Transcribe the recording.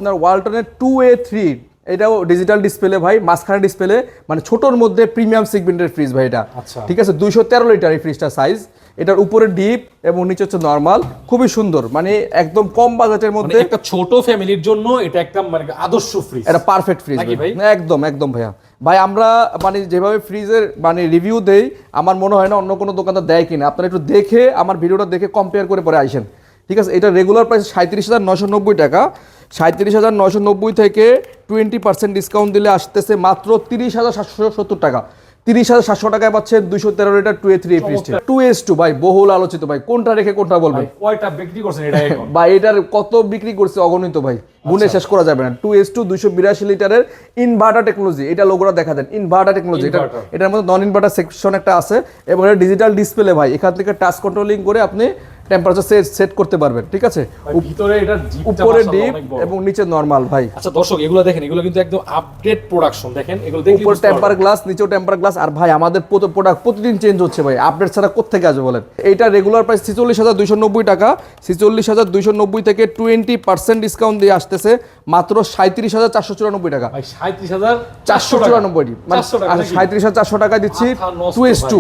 আপনার ওয়ালটনের 2A3 এটাও digital display ভাই, মাঝখানে ডিসপ্লে, মানে ছোটর মধ্যে প্রিমিয়াম সেগমেন্টের ফ্রিজ ভাই এটা। ঠিক আছে, 213 লিটার এই ফ্রিজটার সাইজ। এটার উপরে ডিপ এবং নিচে হচ্ছে নরমাল, খুবই সুন্দর, মানে একদম কম বাজেটের মধ্যে একটা ছোট ফ্যামিলির জন্য এটা একটা মানে আদর্শ ফ্রিজ, এটা পারফেক্ট ফ্রিজ ভাই। একদম একদম ভাইয়া। ভাই আমরা মানে যেভাবে ফ্রিজের মানে রিভিউ দেই, আমার মনে হয় না অন্য কোনো দোকানদার দেয় কিনা। আপনারা একটু দেখে আমার ভিডিওটা দেখে কম্পেয়ার করে পরে আইসেন, ঠিক আছে। এটা রেগুলার প্রাইস 37,990 টাকা। 37,990 থেকে 20% ডিসকাউন্ট দিলে আসতেছে মাত্র 30,770 টাকা। 30,700 টাকায় পাচ্ছেন 213 লিটার 2A3 ফ্রিজটা। 2S2 ভাই বহুল আলোচিত ভাই, কোনটা রেখে কোনটা বলবেন? কয়টা বিক্রি করছেন এটা এখন? ভাই এটার কত বিক্রি করছে অগণিত ভাই, গুণে শেষ করা যাবে না। 2S2 282 লিটারের ইনভার্টার টেকনোলজি, এটা লোগোটা দেখা দেন, ইনভার্টার টেকনোলজি। এটার মধ্যে নন ইনভার্টার সেকশন একটা আছে এবং এটা ডিজিটাল ডিসপ্লে ভাই, এখান থেকে টাচ কন্ট্রোলিং করে আপনি টেম্পারেচার সেট করতে পারবেন, ঠিক আছে। ভিতরে এটা উপরে ডিপ এবং নিচে নরমাল ভাই। আচ্ছা দর্শক, এগুলো দেখেন, এগুলো কিন্তু একদম আপডেট প্রোডাকশন। দেখেন এগুলো দেখলে উপরে টেম্পার গ্লাস, নিচেও টেম্পার গ্লাস। আর ভাই আমাদের প্রোডাক্ট প্রতিদিন চেঞ্জ হচ্ছে ভাই, আপডেট ছাড়া কোত্থেকে আসবে বলেন। এইটা রেগুলার প্রাইস 46,290 টাকা। 46,290 থেকে 20% ডিসকাউন্ট দিয়ে আসতেছে মাত্র 37,494 টাকা। ভাই 37,494 494 মানে 37,400 টাকা দিচ্ছি 2S2।